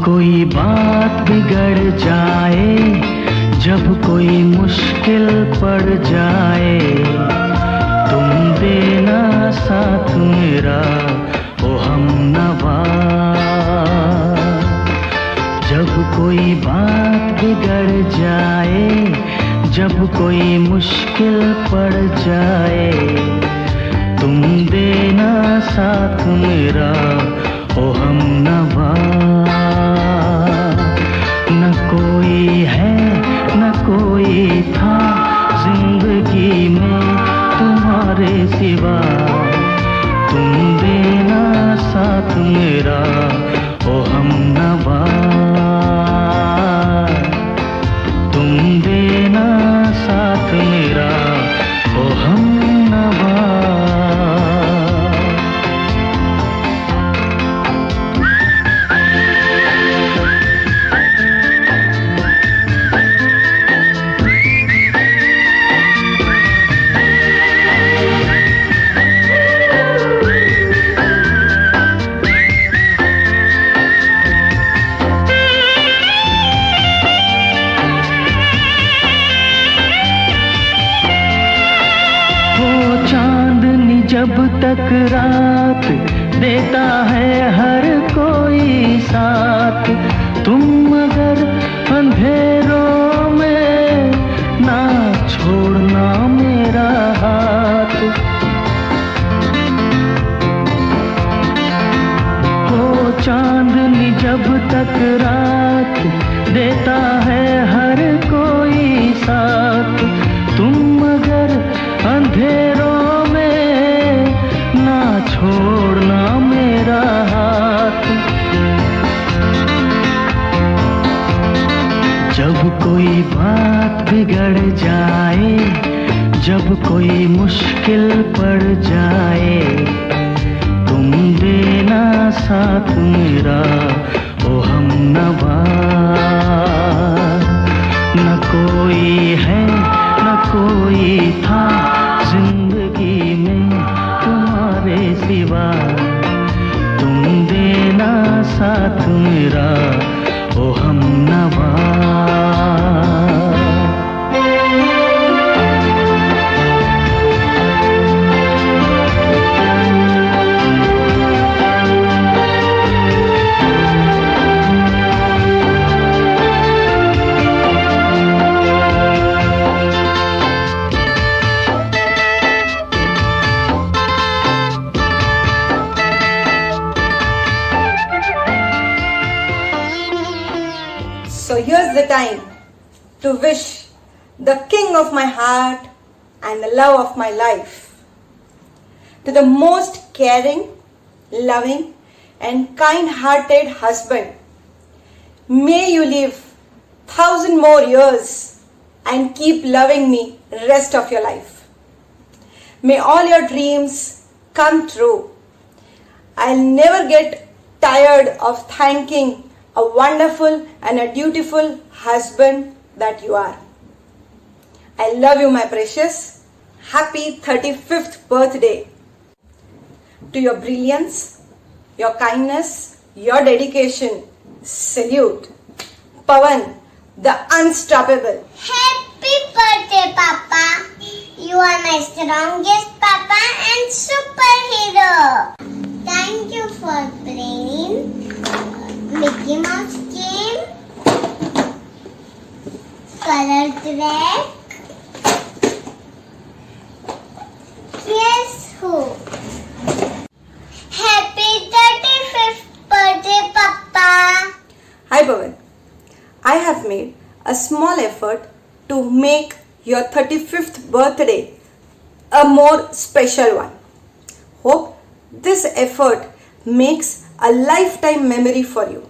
कोई बात बिगड़ जाए, जब कोई मुश्किल पड़ जाए, तुम देना साथ मेरा ओ हमनवा। जब कोई बात बिगड़ जाए, जब कोई मुश्किल पड़ जाए, तुम देना साथ मेरा ओ हमनवा। न कोई है न कोई था जिंदगी में तुम्हारे सिवा, तुम देना साथ मेरा ओ हमनवा। तुम देना साथ मेरा ओ हमनवा। जब तक रात देता है हर कोई साथ, तुम मगर अंधेरों में ना छोड़ना मेरा हाथ। हो चांदनी जब तक रात देता है हर कोई साथ, तुम मगर अंधेरों छोड़ना मेरा हाथ। जब कोई बात बिगड़ जाए, जब कोई मुश्किल पड़ जाए, तुम देना साथ मेरा ओ हमनवा। न कोई है न कोई था जिंदगी में तुम्हारे सिवा, तुम देना साथ मेरा ओ हमनवा। So here's the time to wish the king of my heart and the love of my life, to the most caring, loving and kind-hearted husband. May you live 1,000 more years and keep loving me rest of your life. May all your dreams come true. I'll never get tired of thanking a wonderful and a dutiful husband that you are. I love you, my precious. Happy 35th birthday. To your brilliance, your kindness, your dedication, salute. Pawan, the unstoppable. Happy birthday, Papa. You are my strongest Papa and superhero. Thank you for playing Mickey Mouse game, color track, guess who? Happy 35th birthday, Papa. Hi Pawan. I have made a small effort to make your 35th birthday a more special one. Hope this effort makes a lifetime memory for you.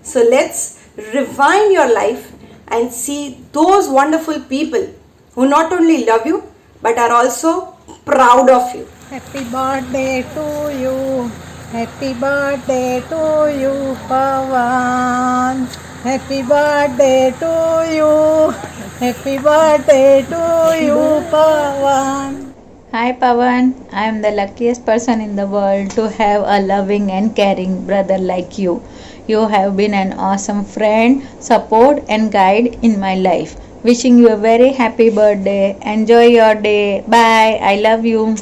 So let's rewind your life and see those wonderful people who not only love you but are also proud of you. Happy birthday to you. Happy birthday to you, Pawan. Happy birthday to you. Happy birthday to you, Pawan. Hi Pawan, I am the luckiest person in the world to have a loving and caring brother like you. You have been an awesome friend, support, and guide in my life. Wishing you a very happy birthday. Enjoy your day. Bye. I love you.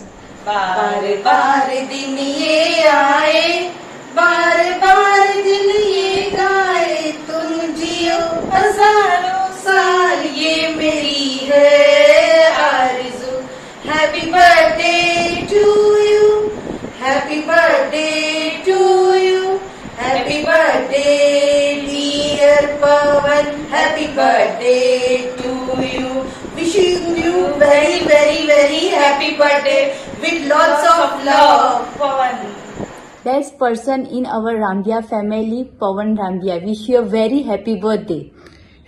बार बार दिन ये आए, बार बार दिन ये गाए, तुम जियो हजारों साल, ये मेरी है आरज़ू. Happy birthday to you, happy birthday to you, happy birthday dear Pawan, happy birthday to you. Wishing you very very very happy birthday with lots of love, Pawan. Best person in our Ramdiya family, Pawan Ramdiya. Wish you a very happy birthday.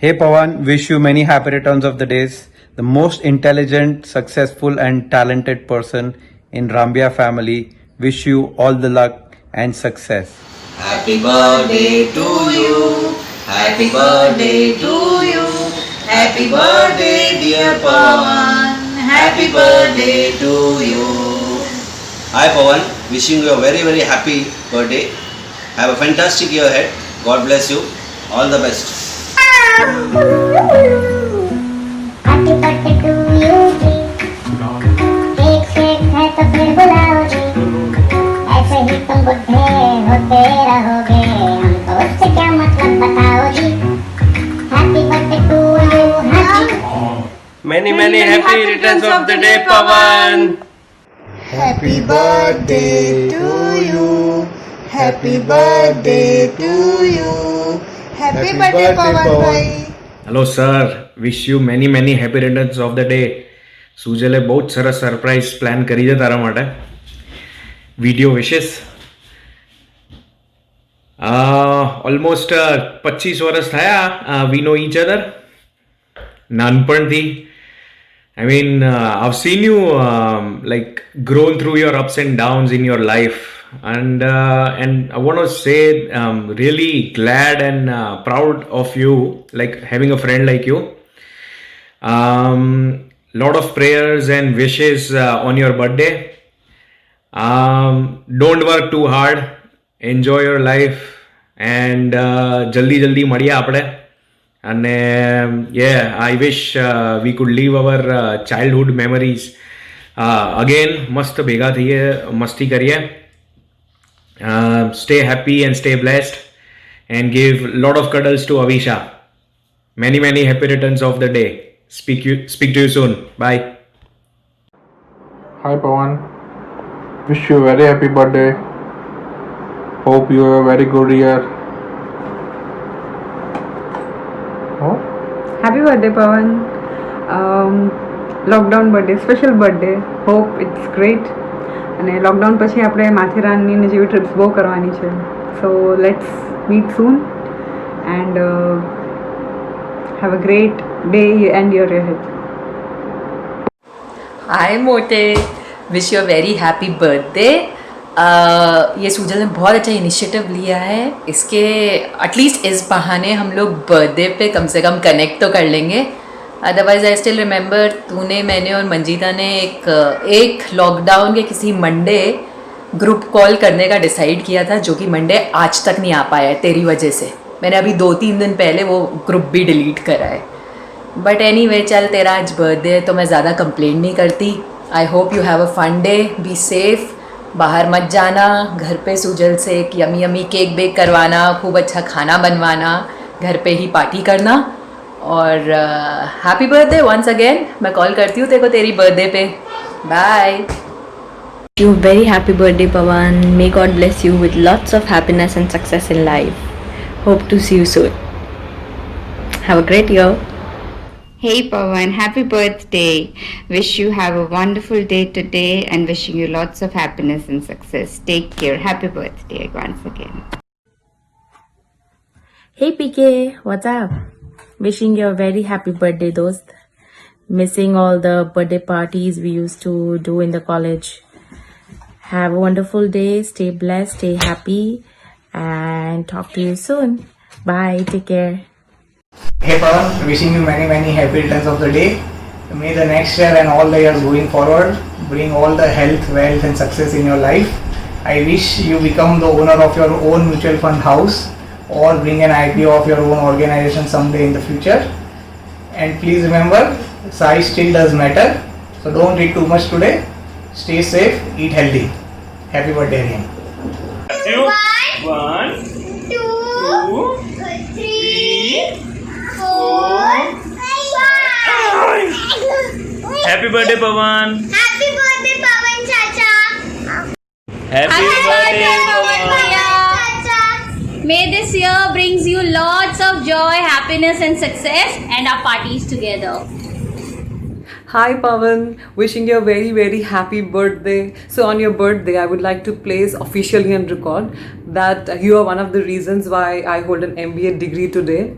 Hey Pawan, wish you many happy returns of the days. The most intelligent, successful and talented person in Ramdiya family. Wish you all the luck and success. Happy birthday to you. Happy birthday to you. Happy birthday dear Pawan. Happy birthday to you. Hi Pawan, wishing you a very very happy birthday. Have a fantastic year ahead. God bless you. All the best. Happy birthday to you ji. Cake शेक है तो फिर बुलाओ जी. ऐसे ही तुम बुढ़े होते रहोगे, हमको उससे क्या मतलब बताओ जी. Happy birthday to you, happy. Many happy returns of the day, Pawan. Happy birthday to you. Happy birthday to you. Happy birthday Pawan bhai. Hello sir, wish you many happy returns of the day. સુજલે બહુ જ સરસ surprise plan કરી છે તારા માટે. Video વિશેષ almost 25 વર્ષ થયા વી નો ઈચ અધર. નાનપણથી I mean, I've seen you like grown through your ups and downs in your life, and I want to say really glad and proud of you, like having a friend like you. Lot of prayers and wishes on your birthday. Don't work too hard. Enjoy your life, and જલ્દી મળીએ આપણે. અને I wish we could live our childhood memories again. મસ્ત ભેગા થઈએ, મસ્તી કરીએ. Stay happy and stay blessed, and give lot of cuddles to Avisha. Many happy returns of the day. Speak to you soon. Bye. Hi Pawan, wish you a very happy birthday. Hope you have a very good year. Oh? Happy birthday Pawan. Lockdown birthday, special birthday. Hope it's great. અને lockdown પછી આપણે માથેરાનની ને જેવી trips બહુ કરવાની છે. So let's meet soon and have a great day and year ahead. Hi मोटे, wish you a very happy birthday. ये सूजल ने बहुत अच्छा इनिशिएटिव लिया है. इसके एटलीस्ट इस बहाने हम लोग बर्थडे पे कम से कम कनेक्ट तो कर लेंगे. अदरवाइज आई स्टिल रिमेंबर तूने, मैंने और मंजीता ने एक लॉकडाउन के किसी मंडे ग्रुप कॉल करने का डिसाइड किया था, जो कि मंडे आज तक नहीं आ पाया है तेरी वजह से. मैंने अभी 2-3 दिन पहले वो ग्रुप भी डिलीट करा है. बट एनीवे, चल तेरा आज बर्थडे है तो मैं ज़्यादा कंप्लेंट नहीं करती. I hope you have a fun day. Be safe. बाहर मत जाना. घर पे सूजल से एक यमी केक बेक करवाना, खूब अच्छा खाना बनवाना, घर पे ही पार्टी करना. और हैप्पी बर्थडे वंस अगेन. मैं कॉल करती हूँ तेरे को तेरी बर्थडे पे. Bye. You a very happy birthday Pawan. May God bless you with lots of happiness and success in life. Hope to see you soon. Have a great year. Hey Pawan, happy birthday. Wish you have a wonderful day today and wishing you lots of happiness and success. Take care. Happy birthday once again. Hey PK, what's up? Wishing you a very happy birthday dost. Missing all the birthday parties we used to do in the college. Have a wonderful day. Stay blessed, stay happy, and talk to you soon. Bye, take care. Hey Pawan, wishing you many happy returns of the day. May the next year and all the years going forward bring all the health, wealth and success in your life. I wish you become the owner of your own mutual fund house or bring an IPO of your own organization someday in the future. And please remember, size still does matter. So don't eat too much today. Stay safe, eat healthy. Happy birthday again. 1, 2, 3, 4, 5. Happy birthday, Pawan. Happy birthday, Pawan Chacha. Happy birthday, Pawan. Chacha. May this year brings you lots of joy, happiness and success and our parties together. Hi Pawan, wishing you a very happy birthday. So on your birthday, I would like to place officially on record that you are one of the reasons why I hold an MBA degree today.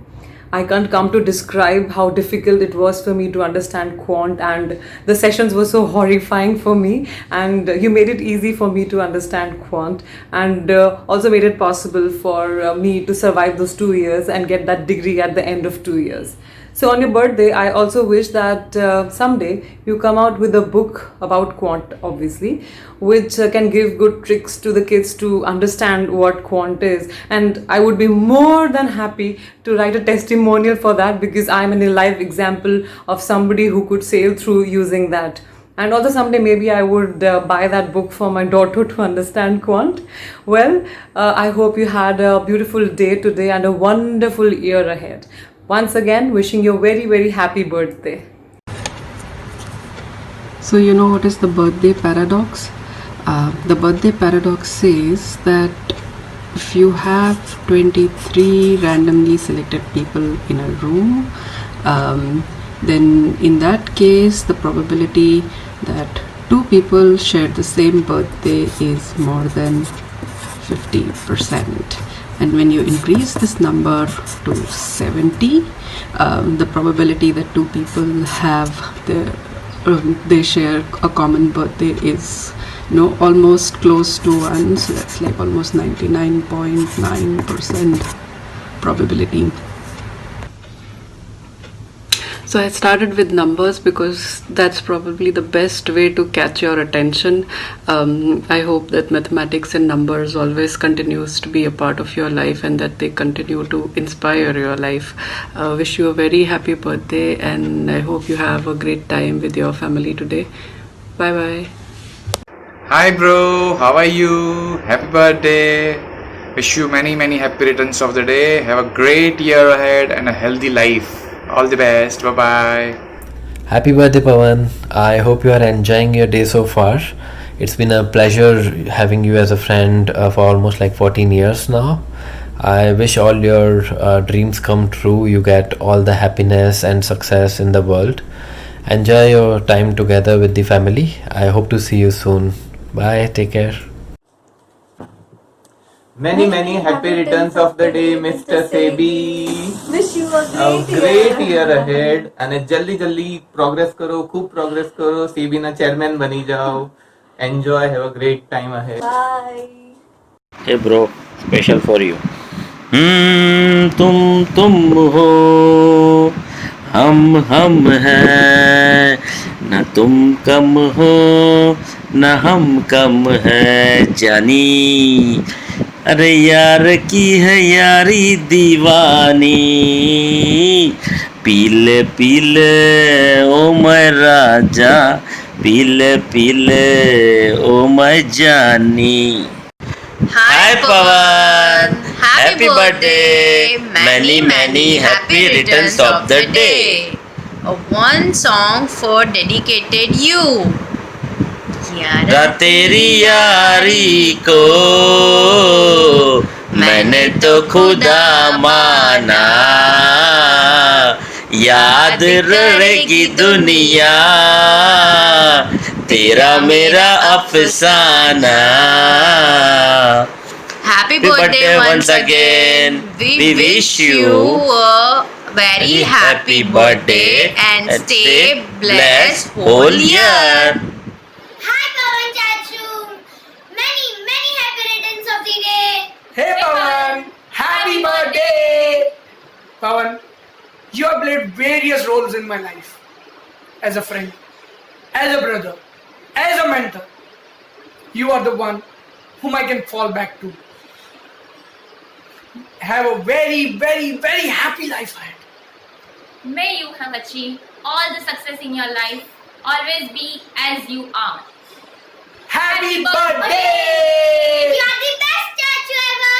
I can't come to describe how difficult it was for me to understand quant, and the sessions were so horrifying for me, and you made it easy for me to understand quant, and also made it possible for me to survive those 2 years and get that degree at the end of 2 years. So on your birthday, I also wish that someday you come out with a book about quant, obviously, which can give good tricks to the kids to understand what quant is. And I would be more than happy to write a testimonial for that, because I'm a live example of somebody who could sail through using that. And also someday maybe I would buy that book for my daughter to understand quant. Well, I hope you had a beautiful day today and a wonderful year ahead. Once again, wishing you a very happy birthday. So you know what is the birthday paradox? The birthday paradox says that if you have 23 randomly selected people in a room, then in that case the probability that 2 people share the same birthday is more than 50%. And when you increase this number to 70, the probability that 2 people have they share a common birthday is almost close to 1. So that's like almost 99.9% probability. So I started with numbers because that's probably the best way to catch your attention. I hope that mathematics and numbers always continues to be a part of your life and that they continue to inspire your life. Wish you a very happy birthday, and I hope you have a great time with your family today. Bye bye. Hi bro, how are you? Happy birthday. Wish you many happy returns of the day. Have a great year ahead and a healthy life. All the best. Bye bye. Happy birthday, Pawan. I hope you are enjoying your day so far. It's been a pleasure having you as a friend for almost like 14 years now. I wish all your dreams come true. You get all the happiness and success in the world. Enjoy your time together with the family. I hope to see you soon. Bye. Take care. Many happy returns of the day, Mr. Sebi. Wish you a great year ahead. અને જલ્દી progress કરો, ખૂબ progress કરો. સેબી ના chairman બની જાઓ. Enjoy, have a great time ahead. Bye. Hey bro, special for you. तुम हो, हम हैं, न तुम कम हो, न हम कम है जानी. अरे यार की है यारी दीवानी, पीले पीले ओ मैं राजा, पीले पीले ओ मैं जानी. Hi Pawan, happy birthday, many happy returns of the day. One song for dedicated you. गा तेरी यारी को मैंने तो खुदा माना, याद रहेगी दुनिया तेरा मेरा अफसाना. Happy birthday once again. We wish you a very happy birthday and stay blessed whole year. Hi Pawan Chachu. Many happy returns of the day. Hey Pawan, happy birthday! Pawan, you have played various roles in my life. As a friend, as a brother, as a mentor. You are the one whom I can fall back to. have a very, very, very happy life ahead. May you have achieved all the success in your life. Always be as you are. Happy birthday! You are the best statue ever!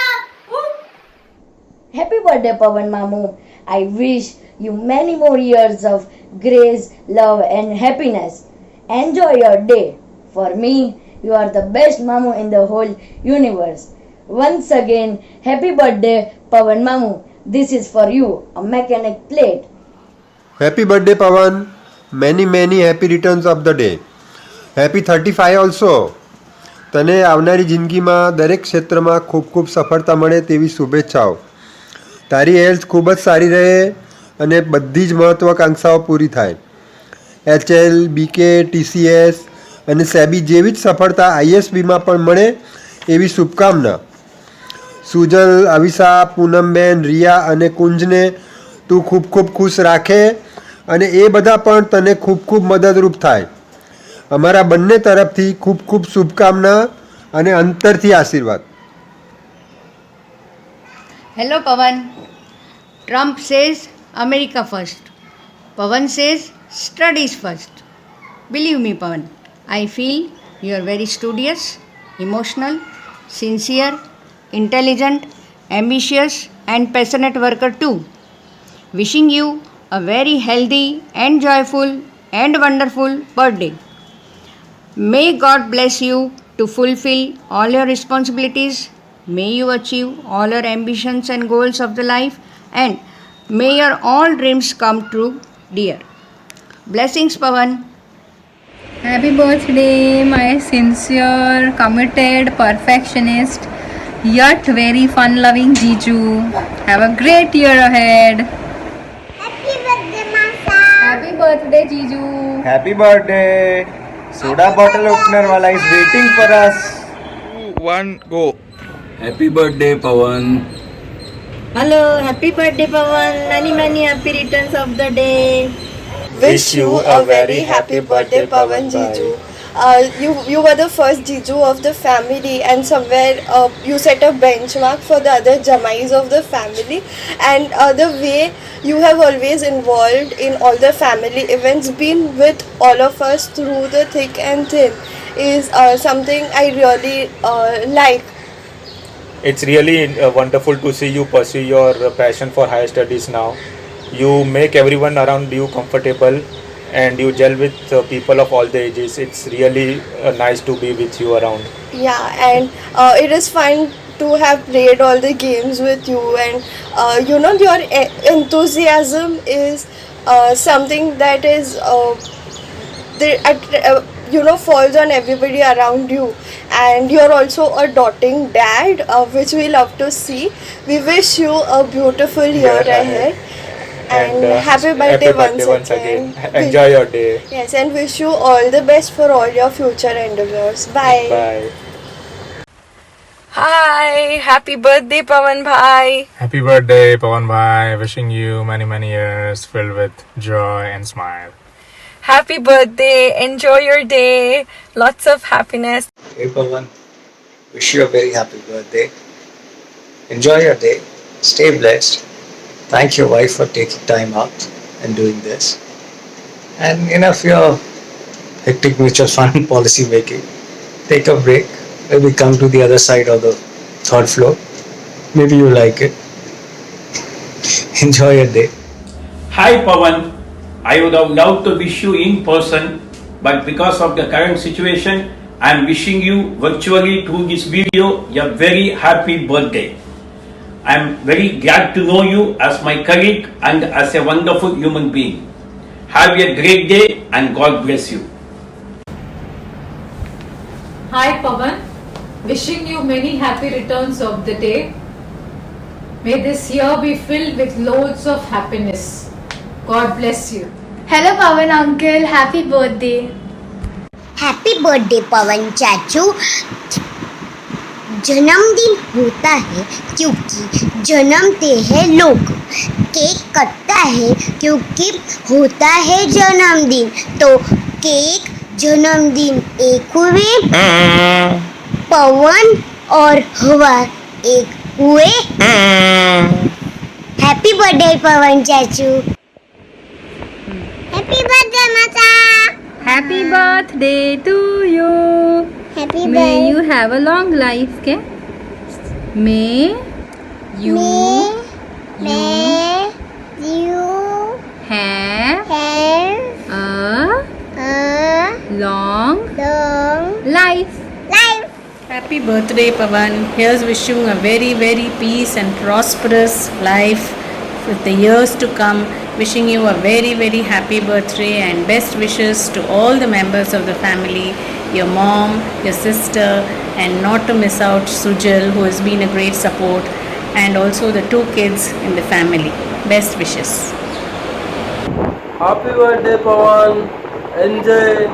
Happy birthday, Pawan Mamu. I wish you many more years of grace, love and happiness. Enjoy your day. For me, you are the best Mamu in the whole universe. Once again, happy birthday, Pawan Mamu. This is for you, a mechanic plate. Happy birthday, Pawan. Many happy returns of the day. Happy 35 also. તને આવનારી જિંદગીમાં દરેક ક્ષેત્રમાં ખૂબ સફળતા મળે તેવી શુભેચ્છાઓ. તારી હેલ્થ ખૂબ જ સારી રહે અને બધી જ મહત્વાકાંક્ષાઓ પૂરી થાય. HL, BK, TCS અને સેબી જેવી જ સફળતા ISBમાં પણ મળે એવી શુભકામના. સુજલ, અવિશા, પૂનમબેન, રિયા અને કુંજને તું ખૂબ ખુશ રાખે અને એ બધા પણ તને ખૂબ મદદરૂપ થાય. અમારા બંને તરફથી ખૂબ શુભકામના અને અંતરથી આશીર્વાદ. Hello Pawan. Trump says America first. Pawan says studies first. Believe me Pawan, I feel you are very studious, emotional, sincere, intelligent, ambitious and passionate worker too. Wishing you a very healthy and joyful and wonderful birthday. May God bless you to fulfill all your responsibilities. May you achieve all your ambitions and goals of the life and may your all dreams come true, dear. Blessings, Pawan. Happy birthday, my sincere, committed, perfectionist, yet very fun-loving Jiju. Have a great year ahead. Happy birthday, Masa. Happy birthday, Jiju. Happy birthday. Soda bottle opener wala is waiting for us. 2, 1, go. Happy birthday, Pawan. Hello, happy birthday, Pawan. Many happy returns of the day. Wish you a very happy birthday, Pawan Jiju. You were the first Jiju of the family, and somewhere you set a benchmark for the other Jamais of the family. And the way you have always involved in all the family events, been with all of us through the thick and thin, is something I really like. It's really wonderful to see you pursue your passion for higher studies now. You make everyone around you comfortable and you gel with people of all the ages. It's really nice to be with you around. Yeah, and it is fun to have played all the games with you, and your enthusiasm is something that is falls on everybody around you, and you're also a doting dad, which we love to see. We wish you a beautiful year ahead. And happy birthday once again. Enjoy your day. Yes, and wish you all the best for all your future endeavors. Bye. Bye. Hi, happy birthday Pawan Bhai. Happy birthday, Pawan Bhai. Wishing you many years filled with joy and smile. Happy birthday. Enjoy your day. Lots of happiness. Hey Pawan, wish you a very happy birthday. Enjoy your day. Stay blessed. Thank your wife for taking time out and doing this. And enough your hectic mutual fund policy making. Take a break. Maybe come to the other side of the third floor. Maybe you like it. Enjoy your day. Hi Pawan, I would have loved to wish you in person, but because of the current situation, I am wishing you virtually through this video a very happy birthday. I am very glad to know you as my colleague and as a wonderful human being. Have a great day and God bless you. Hi Pawan, wishing you many happy returns of the day. May this year be filled with loads of happiness. God bless you. Hello Pawan uncle, happy birthday. Happy birthday Pawan चाचू. जन्मदिन होता है क्योंकि जन्मते हैं लोग. Cake कटता है क्योंकि होता है जन्मदिन. तो केक जन्मदिन एक हुए, पवन और हवा एक हुए हैप्पी बर्थडे पवन चाचू हैप्पी बर्थडे माता Happy birthday to you. Happy May you have a long life. के May you have a long life. Happy birthday, Pawan. Here's wishing a very, very peace and prosperous life with the years to come. Wishing you a very, very happy birthday and best wishes to all the members of the family, your mom, your sister, and not to miss out Sujal, who has been a great support, and also the 2 kids in the family. Best wishes. Happy birthday, Pawan. Enjoy.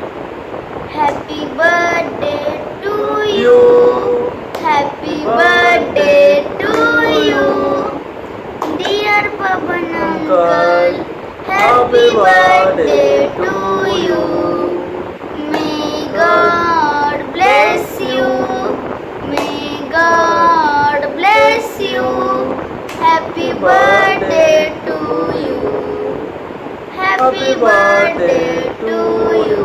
Happy birthday to you. Happy birthday to you. Dear Pawan uncle, happy birthday to you. May God bless you. May God bless you. Happy birthday to you. Happy birthday to you.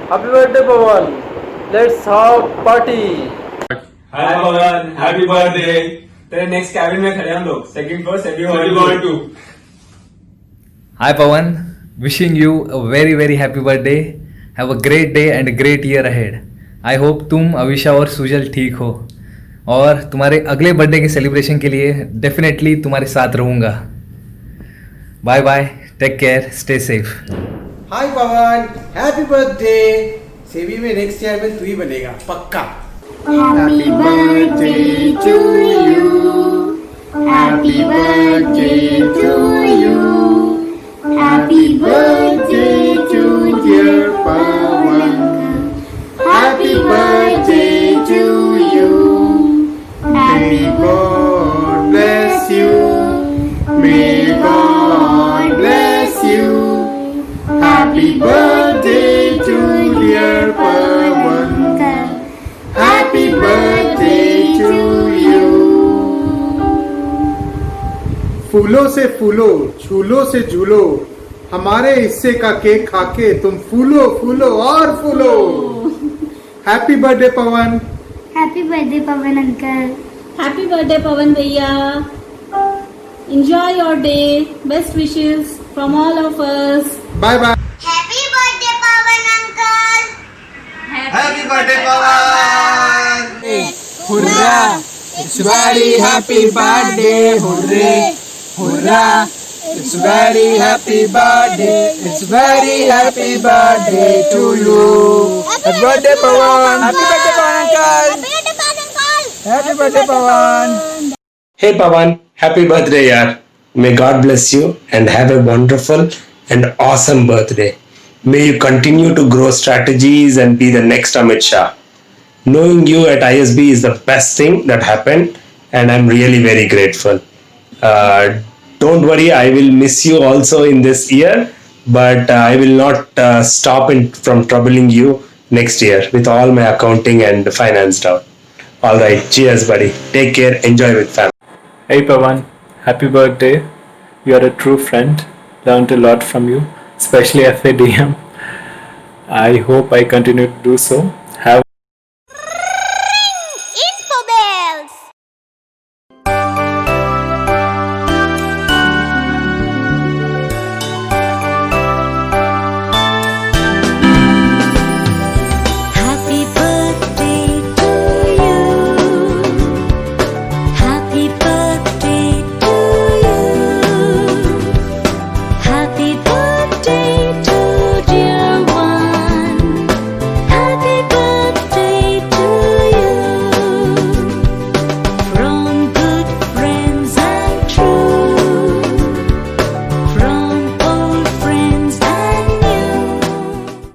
Happy birthday, Pawan. Let's have party. Hi Pawan, happy birthday. तेरे next cabin में खड़े हम लोग second floor second 2. Hi Pawan, wishing you a very very happy birthday. Have a great day and a great year ahead. I hope तुम अविशा और सुजल ठीक हो और तुम्हारे अगले बर्थडे के सेलिब्रेशन के लिए डेफिनेटली तुम्हारे साथ रहूँगा. Bye bye, take care, stay safe. Hi Pawan, happy birthday. सेवी में नेक्स्ट ईयर में तू ही बनेगा पक्का. Happy birthday to you. Happy birthday to you. Happy birthday to dear Pawan. Happy birthday to you. Happy God bless you. May God bless you. Happy birthday to dear Pawan. Happy birthday to you. फूलों से फूलो, झूलों से झूलो, हमारे हिस्से का cake खाके तुम फूलो फूलो और फूलो. Happy birthday Pawan. Happy birthday Pawan uncle. Happy birthday, Pawan Bhaiya. Enjoy your day. Best wishes from all of us. Bye bye. Happy birthday Pawan uncle. Happy birthday Pawan. Hurrah! It's very happy birthday. Hurray! Hurrah! It's very happy birthday. It's very happy birthday to you. Happy birthday Pawan. Happy birthday Pawan uncle. Happy birthday Pawan. Hey Pawan, happy birthday yaar. May God bless you and have a wonderful and awesome birthday. May you continue to grow strategies and be the next Amit Shah. Knowing you at ISB is the best thing that happened and I'm really very grateful. Don't worry, I will miss you also in this year, but I will not stop from troubling you next year with all my accounting and finance down. All right, cheers buddy. Take care, enjoy with family. Hey Pawan, happy birthday. You are a true friend. Learned a lot from you, especially FADM. I hope I continue to do so.